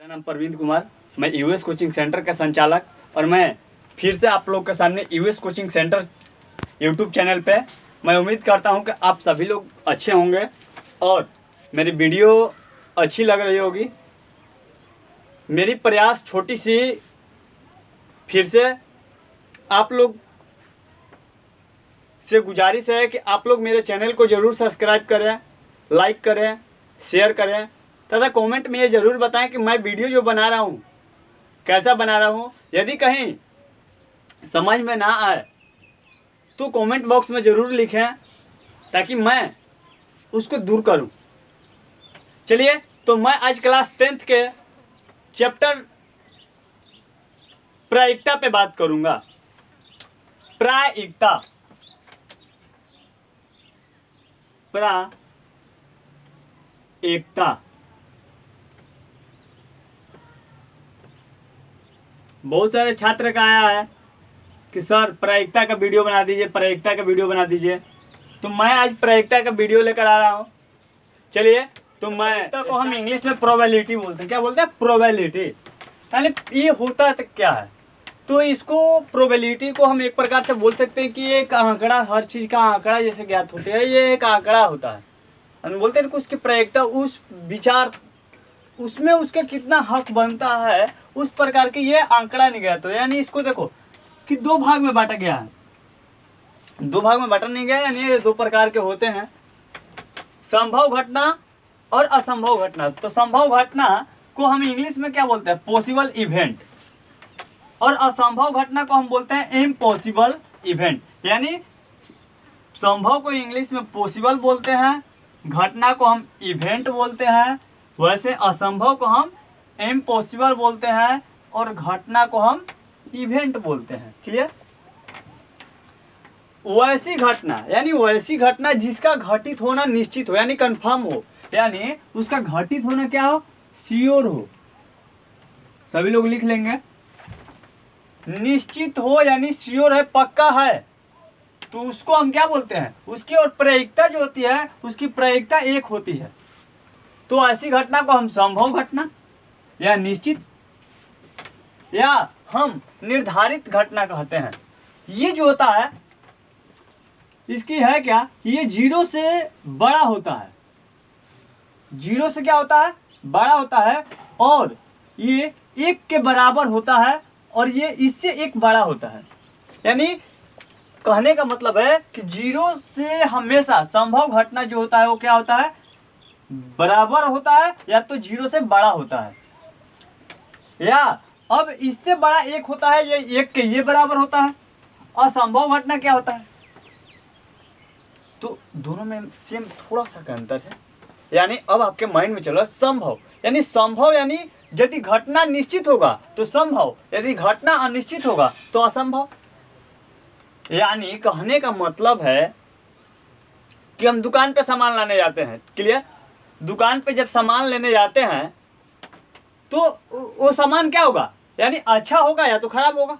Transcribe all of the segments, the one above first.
मेरा नाम प्रवीण कुमार, मैं यूएस कोचिंग सेंटर का संचालक और मैं फिर से आप लोग के सामने US coaching centre YouTube channel पे मैं उम्मीद करता हूं कि आप सभी लोग अच्छे होंगे और मेरी वीडियो अच्छी लग रही होगी। मेरी प्रयास छोटी सी फिर से आप लोग से गुजारिश है कि आप लोग मेरे चैनल को ज़रूर सब्सक्राइब करें, लाइक करें, शेयर करें तथा कमेंट में ये ज़रूर बताएं कि मैं वीडियो जो बना रहा हूँ कैसा बना रहा हूँ। यदि कहीं समझ में ना आए तो कमेंट बॉक्स में ज़रूर लिखें ताकि मैं उसको दूर करूँ। चलिए, तो मैं आज क्लास 10th के चैप्टर प्रायिकता पे बात करूँगा। प्रायिकता बहुत सारे छात्र का आया है कि सर प्रायिकता का वीडियो बना दीजिए, प्रायिकता का वीडियो बना दीजिए। तो मैं आज प्रायिकता का वीडियो लेकर आ रहा हूँ। चलिए, तो मैं को हम इंग्लिश में प्रोबेबिलिटी बोलते हैं। क्या बोलते हैं? प्रोबेबिलिटी। यानी ये होता तो क्या है, तो इसको प्रोबेबिलिटी को हम एक प्रकार से बोल सकते हैं कि एक आंकड़ा, हर चीज़ का आंकड़ा जैसे ज्ञात होते हैं, ये एक आंकड़ा होता है। हम बोलते हैं कि उसकी प्रायिकता उस विचार उसमें उसका कितना हक बनता है उस प्रकार के ये आंकड़ा नहीं गया। तो यानी इसको देखो कि दो भाग में बांटा गया है। दो भाग में बांटा नहीं गया, यानी ये दो प्रकार के होते हैं, संभव घटना और असंभव घटना। तो संभव घटना को हम इंग्लिश में क्या बोलते हैं? Possible event. और असंभव घटना को हम बोलते हैं इम्पॉसिबल इवेंट। यानी संभव को इंग्लिश में पॉसिबल बोलते हैं, घटना को हम इवेंट बोलते हैं, वैसे असंभव को हम इम्पॉसिबल बोलते हैं और घटना को हम इवेंट बोलते हैं। क्लियर? वैसी घटना यानी वैसी घटना जिसका घटित होना निश्चित हो, यानी कंफर्म हो, यानी उसका घटित होना क्या हो? श्योर हो। सभी लोग लिख लेंगे, निश्चित हो यानी श्योर है, पक्का है, तो उसको हम क्या बोलते हैं? उसकी और प्रायिकता जो होती है उसकी प्रायिकता एक होती है। तो ऐसी घटना को हम संभव घटना या निश्चित या हम निर्धारित घटना कहते हैं। ये जो होता है इसकी है क्या? ये जीरो से बड़ा होता है। जीरो से क्या होता है? बड़ा होता है। और ये एक के बराबर होता है और ये इससे एक बड़ा होता है। यानी कहने का मतलब है कि जीरो से हमेशा संभव घटना जो होता है वो क्या होता है? बराबर होता है या तो जीरो से बड़ा होता है, या अब इससे बड़ा एक होता है, ये एक के ये बराबर होता है। असंभव घटना क्या होता है? तो दोनों में सेम थोड़ा सा का अंतर है। यानी अब आपके माइंड में चल रहा है संभव, यानी संभव यानी यदि घटना निश्चित होगा तो संभव, यदि घटना अनिश्चित होगा तो असंभव। यानी कहने का मतलब है कि हम दुकान पे सामान लाने जाते हैं। क्लियर? दुकान पे जब सामान लेने जाते हैं तो वो सामान क्या होगा? यानी अच्छा होगा या तो खराब होगा।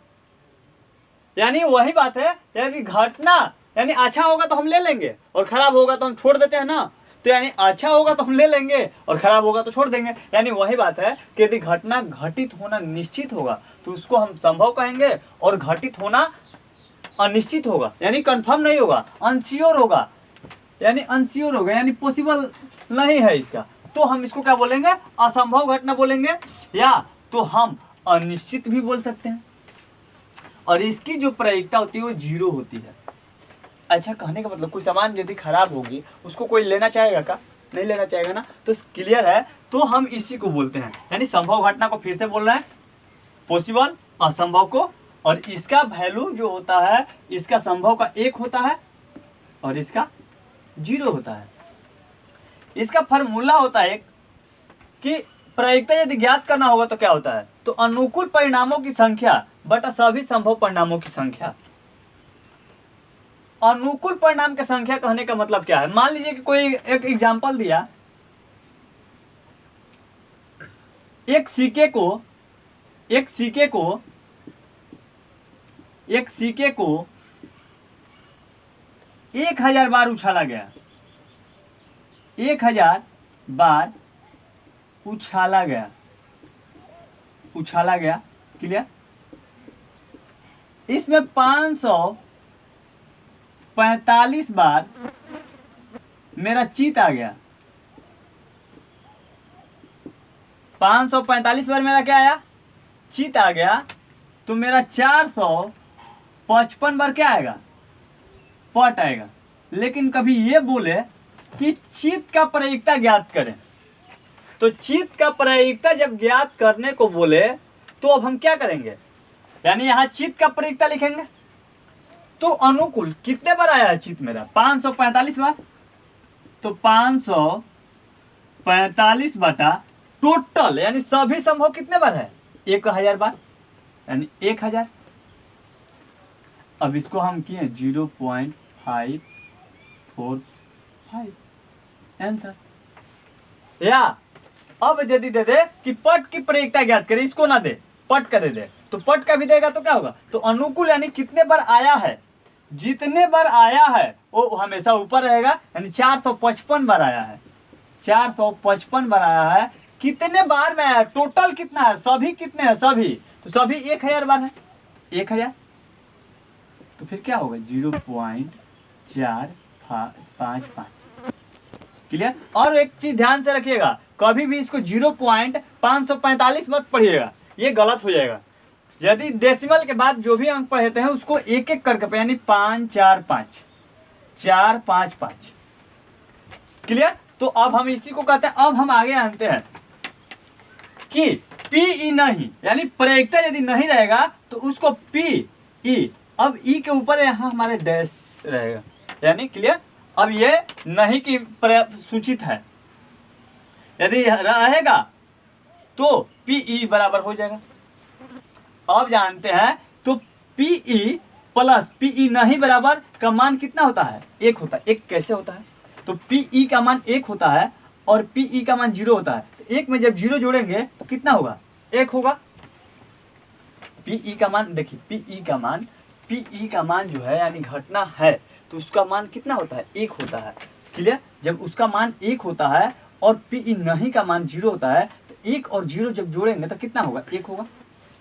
यानी वही बात है, यदि घटना यानी अच्छा होगा तो हम ले लेंगे और खराब होगा तो हम छोड़ देते हैं ना। तो यानी अच्छा होगा तो हम ले लेंगे और खराब होगा तो छोड़ देंगे। यानी वही बात है कि यदि घटना घटित होना निश्चित होगा तो उसको हम संभव कहेंगे और घटित होना अनिश्चित होगा यानी कंफर्म नहीं होगा, अनश्योर होगा, यानी अनश्योर होगा, यानी पॉसिबल नहीं है इसका, तो हम इसको क्या बोलेंगे? असंभव घटना बोलेंगे, या तो हम अनिश्चित भी बोल सकते हैं। और इसकी जो प्रायिकता होती है वो जीरो होती है। अच्छा, कहने का मतलब कोई सामान यदि खराब होगी उसको कोई लेना चाहेगा का? नहीं लेना चाहेगा ना। तो क्लियर है? तो हम इसी को बोलते हैं, यानी संभव घटना को फिर से बोल रहे हैं, पॉसिबल असंभव को, और इसका वैल्यू जो होता है इसका संभव का एक होता है और इसका जीरो होता है। इसका फार्मूला होता है कि प्रायिकता यदि ज्ञात करना होगा तो क्या होता है? तो अनुकूल परिणामों की संख्या बटा सभी संभव परिणामों की संख्या। अनुकूल परिणाम की संख्या कहने का मतलब क्या है? मान लीजिए कि कोई एक एग्जांपल दिया, एक सिक्के को 1000 बार उछाला गया, 1000 बार उछाला गया। उछाला गया। क्लियर। इसमें 545 बार मेरा चित आ गया। 545 बार मेरा क्या आया? चित आ गया। तो मेरा 455 बार क्या आएगा? पट आएगा। लेकिन कभी ये बोले कि चित का प्रायिकता ज्ञात करें, तो चित का प्रायिकता जब ज्ञात करने को बोले तो अब हम क्या करेंगे? यानी यहाँ चित का प्रायिकता लिखेंगे। तो अनुकूल कितने बार आया है चित मेरा? 545 बार। तो 545 बटा टोटल यानी सभी संभव कितने बार है? 1000 बार, यानी 1000। अब इसको हम किए 0.545 आंसर। या अब यदि दे दे कि पट की प्रायिकता ज्ञात करे, इसको ना दे, पट का दे दे, तो पट का भी देगा तो क्या होगा? तो अनुकूल यानी कितने बार आया है, जितने बार आया है वो हमेशा ऊपर रहेगा। यानी 455 बार आया है, 455 बार आया है। कितने बार में आया? टोटल कितना है? सभी कितने हैं? सभी, तो सभी 1000 बार है। 1000 तो फिर क्या होगा? 0.455। क्लियर। और एक चीज ध्यान से रखिएगा, कभी भी इसको 0.545 मत पढ़िएगा, ये गलत हो जाएगा। यदि डेसिमल के बाद जो भी अंक पढ़ते हैं उसको एक एक करके, यानी 545 455। क्लियर। तो अब हम इसी को कहते हैं। अब हम आगे आते हैं कि पी नहीं, यानी प्रायिकता यदि नहीं रहेगा तो उसको पी ई, अब ई के ऊपर यहाँ हमारे डैश रहेगा, यानी क्लियर। अब ये नहीं की सूचित है, यदि रहेगा तो पी ई बराबर हो जाएगा। अब जानते हैं तो P E plus P E नहीं बराबर का मान कितना होता है? 1 होता है। 1 कैसे होता है? तो पी ई का मान 1 होता है और पी ई का मान 0 होता है। तो 1 में जब 0 जोड़ेंगे तो कितना होगा? 1 होगा। पी ई का मान देखिए, पी ई का मान जो है यानी घटना है तो उसका मान कितना होता है? 1 होता है। क्लियर। जब उसका मान 1 होता है और पी ई नहीं का मान 0 होता है तो 1 और 0 जब जोड़ेंगे तो कितना होगा? 1 होगा।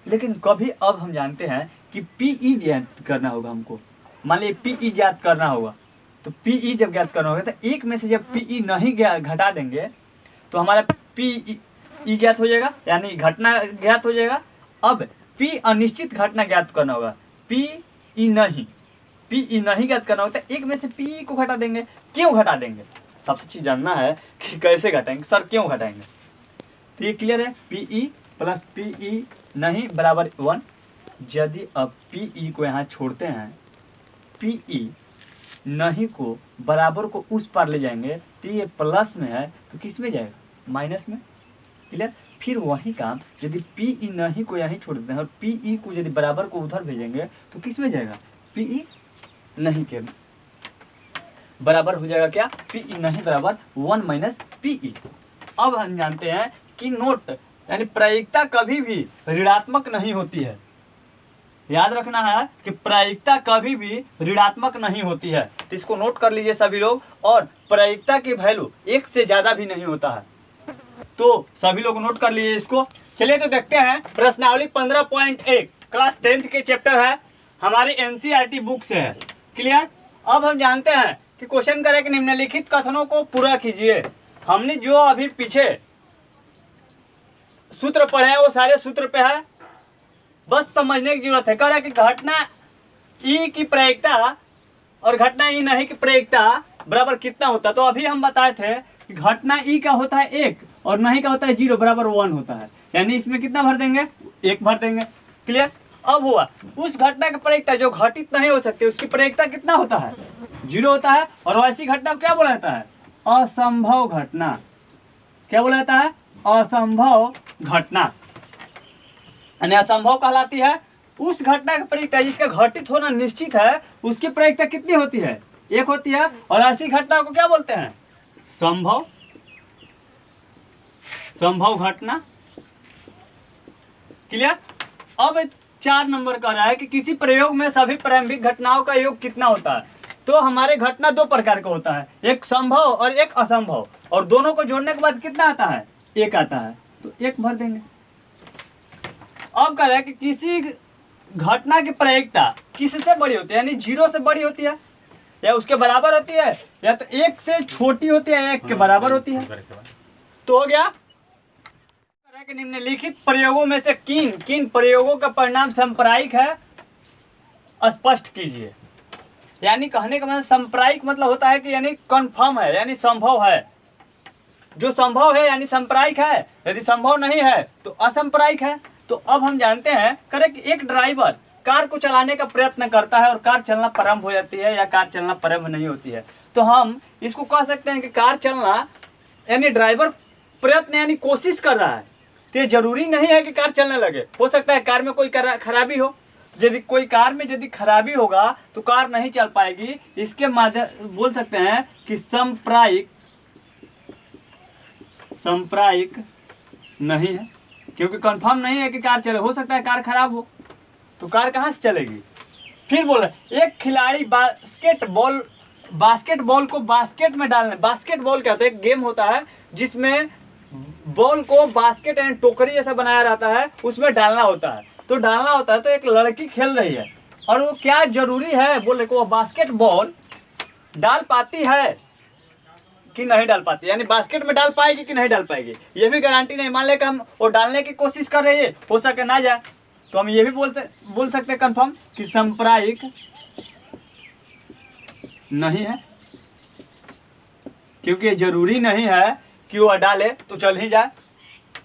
लेकिन कभी अब हम जानते हैं कि पी ई ज्ञात करना होगा हमको। मान लीजिए पी ई ज्ञात करना होगा, तो पी ई जब ज्ञात करना होगा तो 1 में से जब पी ई नहीं घटा देंगे तो हमारा पी ई ज्ञात हो जाएगा, यानी घटना ज्ञात हो जाएगा। अब पी अनिश्चित घटना ज्ञात करना होगा, पी ई नहीं ज्ञात करना होता है। 1 में से पी ई को घटा देंगे। क्यों घटा देंगे? सबसे चीज जानना है कि कैसे घटाएंगे सर, क्यों घटाएंगे। तो ये क्लियर है। P E plus P E नहीं बराबर 1। यदि अब पी ई को यहाँ छोड़ते हैं, पी ई नहीं को बराबर को उस पार ले जाएंगे तो ये प्लस में है तो किस में जाएगा? माइनस में। क्लियर। फिर वही काम यदि पी ई नहीं को यहीं छोड़ देते हैं और पी ई को यदि बराबर को उधर भेजेंगे तो किस में जाएगा? पी ई नहीं के बराबर हो जाएगा क्या? पी ई नहीं बराबर 1 माइनस पी ई। अब हम जानते हैं कि नोट यानी प्रायिकता कभी भी ऋणात्मक नहीं होती है। याद रखना है कि प्रायिकता कभी भी ऋणात्मक नहीं होती है, तो इसको नोट कर लीजिए सभी लोग। और प्रायिकता की वैल्यू 1 से ज़्यादा भी नहीं होता है, तो सभी लोग नोट कर लीजिए इसको। चलिए तो देखते हैं प्रश्नावली 15.1 क्लास 10th के चैप्टर है, हमारी एनसीईआरटी बुक से है। क्लियर। अब हम जानते हैं कि क्वेश्चन करें कि निम्नलिखित कथनों को पूरा कीजिए। हमने जो अभी पीछे सूत्र पढ़े हैं वो सारे सूत्र पे है, बस समझने की जरूरत है। कह रहा है कि घटना ई की प्रायिकता और घटना ई नहीं की प्रायिकता बराबर कितना होता है। तो अभी हम बताए थे कि घटना ई का होता है 1 और नहीं का होता है 0 बराबर 1 होता है, यानी इसमें कितना भर देंगे? 1 भर देंगे। क्लियर। अब हुआ उस घटना की प्रायिकता जो घटित नहीं हो सकती, उसकी प्रायिकता कितना होता है? 0 होता है। और वैसी घटना को क्या बोला जाता है? असंभव घटना। क्या बोला जाता है? असंभव घटना, यानी असंभव कहलाती है उस घटना की प्रायिकता जिसका घटित होना निश्चित है, उसकी प्रायिकता कितनी होती है? 1 होती है। और ऐसी घटना को क्या बोलते हैं? संभव घटना। क्लियर। अब 4 नंबर कह रहा है कि किसी प्रयोग में सभी प्रारंभिक घटनाओं का योग कितना होता है। तो हमारे घटना 2 प्रकार का होता है, एक संभव और एक असंभव, और दोनों को जोड़ने के बाद कितना आता है? 1 आता है। तो 1 भर देंगे। अब कह रहा है कि किसी घटना की प्रायिकता किससे बड़ी होती है, यानी 0 से बड़ी होती है या उसके बराबर होती है, या तो 1 से छोटी होती है या 1 के बराबर होती है। तो हो गया कि निम्नलिखित प्रयोगों में से किन किन प्रयोगों का परिणाम सांप्रायिक है, स्पष्ट कीजिए। यानी कहने का मतलब सांप्रायिक मतलब होता है कि यानी कन्फर्म है, यानी संभव है। जो संभव है यानी सांप्रायिक है, यदि संभव नहीं है तो असंप्रायिक है। तो अब हम जानते हैं करें कि एक ड्राइवर कार को चलाने का प्रयत्न करता है और कार चलना प्रारंभ हो जाती है या कार चलना प्रारंभ नहीं होती है, तो हम इसको कह सकते हैं कि कार चलना यानी ड्राइवर प्रयत्न यानी कोशिश कर रहा है। तो ये जरूरी नहीं है कि कार चलने लगे, हो सकता है कार में कोई खराबी हो। यदि कोई कार में यदि खराबी होगा तो कार नहीं चल पाएगी। इसके माध्यम बोल सकते हैं कि सांप्रायिक नहीं है, क्योंकि कंफर्म नहीं है कि कार चले, हो सकता है कार खराब हो, तो कार कहाँ से चलेगी। फिर बोला एक खिलाड़ी बास्केटबॉल को बास्केट में डालने, बास्केटबॉल क्या होता है, एक गेम होता है जिसमें बॉल को बास्केट यानी टोकरी जैसा बनाया रहता है, उसमें डालना होता है। तो डालना होता है तो एक लड़की खेल रही है और वो क्या जरूरी है, बोले को वो बास्केटबॉल डाल पाती है कि नहीं डाल पाती, यानी बास्केट में डाल पाएगी कि नहीं डाल पाएगी, ये भी गारंटी नहीं। मान ले कि हम वो डालने की कोशिश कर रही है, हो सके ना जाए, तो हम ये भी बोल सकते हैं कंफर्म कि सांप्रायिक नहीं है, क्योंकि ये जरूरी नहीं है कि वो डाले तो चल ही जाए।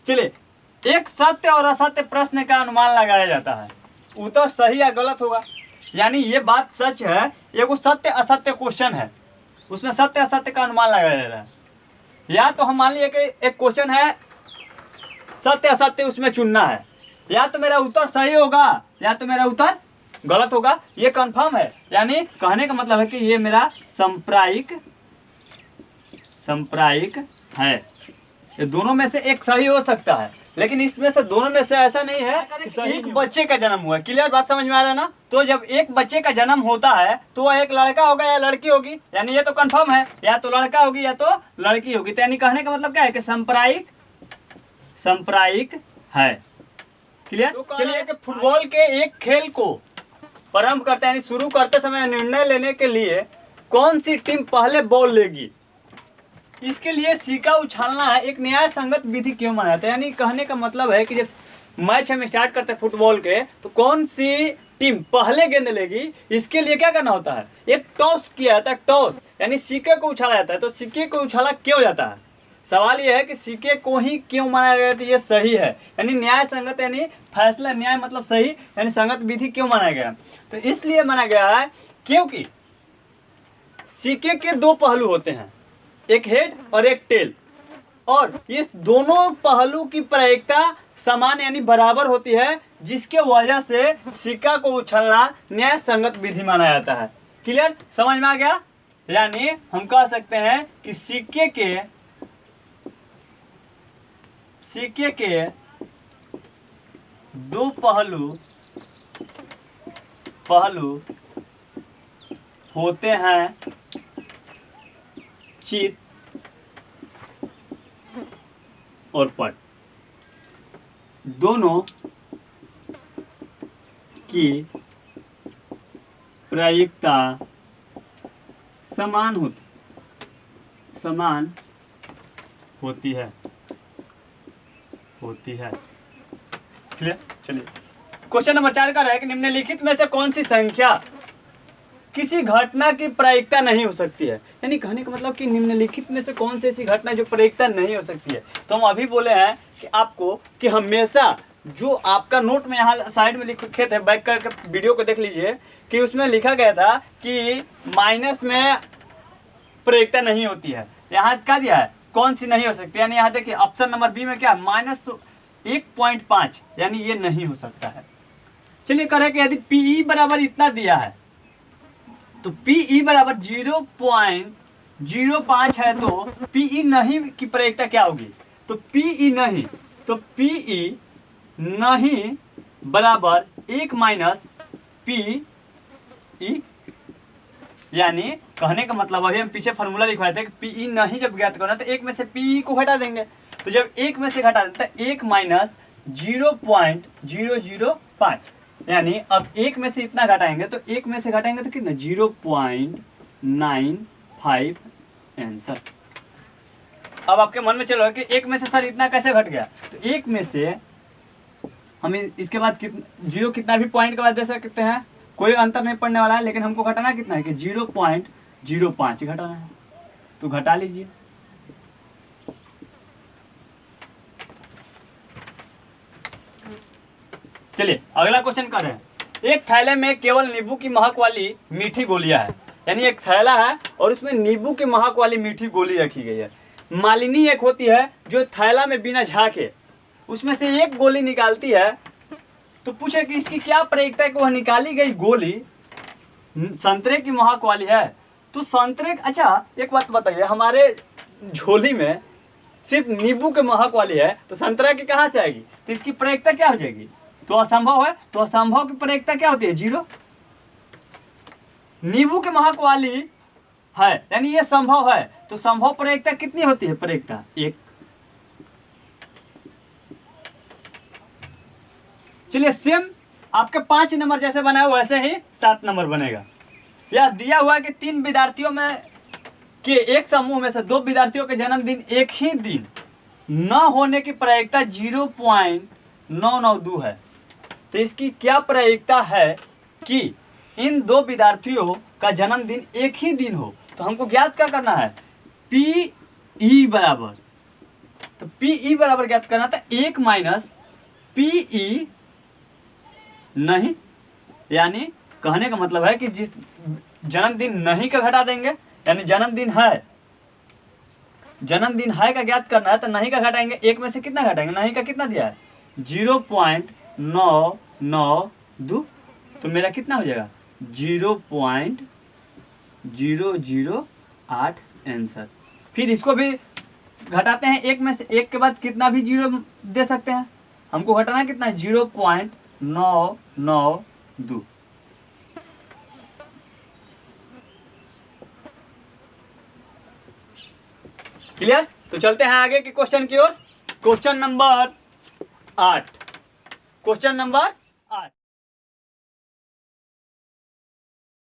चलिए, एक सत्य और असत्य प्रश्न का अनुमान लगाया जाता है, उत्तर सही या गलत होगा। यानी ये बात सच है, ये को सत्य असत्य क्वेश्चन है, उसमें सत्य असत्य का अनुमान लगाया जा रहा है। या तो हम मान लिए कि एक क्वेश्चन है सत्य असत्य, उसमें चुनना है, या तो मेरा उत्तर सही होगा या तो मेरा उत्तर गलत होगा, ये कंफर्म है। यानी कहने का मतलब है कि ये मेरा सांप्रायिक है। ये दोनों में से एक सही हो सकता है, लेकिन इसमें से दोनों में से ऐसा नहीं है कि एक बच्चे का जन्म हुआ। क्लियर बात समझ में आ रहा है ना। तो जब एक बच्चे का जन्म होता है तो वह एक लड़का होगा या लड़की होगी, यानी ये तो कंफर्म है, या तो लड़का होगी या तो लड़की होगी। तो यानी कहने का मतलब क्या है कि सांप्रायिक है। क्लियर। तो चलिए कि फुटबॉल के एक खेल को प्रारंभ करते हैं, यानी शुरू करते समय निर्णय लेने के लिए कौन सी टीम पहले बॉल लेगी, इसके लिए सिक्का उछालना है एक न्याय संगत विधि क्यों माना जाता है। यानी कहने का मतलब है कि जब मैच हम स्टार्ट करते हैं फुटबॉल के, तो कौन सी टीम पहले गेंद लेगी, इसके लिए क्या करना होता है, एक टॉस किया जाता है। टॉस यानी सिक्के को उछाला जाता है। तो सिक्के को उछाला क्यों जाता है, सवाल यह है कि सिक्के को ही क्यों माना गया, तो ये सही है। यानी न्याय संगत यानी फैसला, न्याय मतलब सही, यानी संगत विधि क्यों माना गया, तो इसलिए माना गया है क्योंकि सिक्के के दो पहलू होते हैं, एक हेड और एक टेल, और ये दोनों पहलू की प्रायिकता समान यानी बराबर होती है, जिसके वजह से सिक्का को उछलना न्याय संगत विधि माना जाता है। क्लियर, समझ में आ गया। यानी हम कह सकते हैं कि सिक्के के दो पहलू होते हैं, चित और पट, दोनों की प्रायिकता समान होती है। क्लियर। चलिए, क्वेश्चन नंबर 4 का है कि निम्नलिखित में से कौन सी संख्या किसी घटना की प्रायिकता नहीं हो सकती है। यानी कहने का मतलब कि निम्नलिखित में से कौन सी ऐसी घटना जो प्रायिकता नहीं हो सकती है। तो हम अभी बोले हैं कि आपको कि हमेशा जो आपका नोट में यहाँ साइड में लिखे थे, बैक करके वीडियो को देख लीजिए, कि उसमें लिखा गया था कि माइनस में प्रायिकता नहीं होती है। यहाँ क्या दिया है, कौन सी नहीं हो सकती। यानी यहाँ देखिए ऑप्शन नंबर बी में क्या, -1.5, यानी ये नहीं हो सकता है। चलिए करें कि यदि पीई बराबर इतना दिया है, तो पीई बराबर 0.05 है, तो पीई नहीं की प्रायिकता क्या होगी, तो पीई नहीं बराबर 1 माइनस पीई। यानी कहने का मतलब अभी हम पीछे फार्मूला लिखवाए थे कि पीई नहीं जब ज्ञात करना तो 1 में से पीई को घटा देंगे। तो जब 1 में से घटा देते हैं 1 माइनस 0.005, यानी अब एक में से इतना घटाएंगे तो एक में से घटाएंगे तो कितना 0.95 आंसर। अब आपके मन में चलो कि एक में से सर इतना कैसे घट गया, तो एक में से हम इसके बाद जीरो कितना भी पॉइंट के बाद दे सकते हैं, कोई अंतर नहीं पड़ने वाला है, लेकिन हमको घटाना कितना है कि 0.05 घटाना है, तो घटा लीजिए। चलिए अगला क्वेश्चन कर रहे हैं। एक थैले में केवल नींबू की महक वाली मीठी गोलियां है, यानी एक थैला है और उसमें नींबू की महक वाली मीठी गोली रखी गई है। मालिनी एक होती है जो थैला में बिना झाके उसमें से एक गोली निकालती है, तो पूछे कि इसकी क्या प्रयोजन है कि वह निकाली गई गोली संतरे की महक वाली है। तो संतरे, अच्छा एक बात बताइए, हमारे झोली में सिर्फ नींबू के महक वाली है तो संतरा की कहाँ से आएगी, तो इसकी प्रयोजकता क्या हो जाएगी, तो असंभव है। तो असंभव की प्रयोजकता क्या होती है 0। नींबू की महक वाली है यानी ये संभव है, तो संभव प्रयोजकता कितनी होती है, प्रयोजकता 1। चलिए सेम आपके 5 नंबर जैसे बनाए वैसे ही 7 नंबर बनेगा। यह दिया हुआ है कि 3 विद्यार्थियों में के एक समूह में से 2 विद्यार्थियों के जन्मदिन एक ही दिन न होने की प्रयोजकता 0.992 है। तो इसकी क्या प्रयोजकता है कि इन 2 विद्यार्थियों का जन्मदिन एक ही दिन हो। तो हमको ज्ञात क्या करना है, PE बराबर, तो PE बराबर ज्ञात करना था 1 माइनस PE नहीं, यानी कहने का मतलब है कि जिस जन्मदिन नहीं का घटा देंगे, यानी जन्मदिन है का ज्ञात करना है तो नहीं का घटाएंगे, एक में से कितना घटाएंगे, नहीं का कितना दिया है 0.992, तो मेरा कितना हो जाएगा 0.008 आंसर। फिर इसको भी घटाते हैं, एक में से एक के बाद कितना भी जीरो दे सकते हैं, हमको घटाना कितना है 0.992। क्लियर। तो चलते हैं आगे के क्वेश्चन की ओर। Question number 8।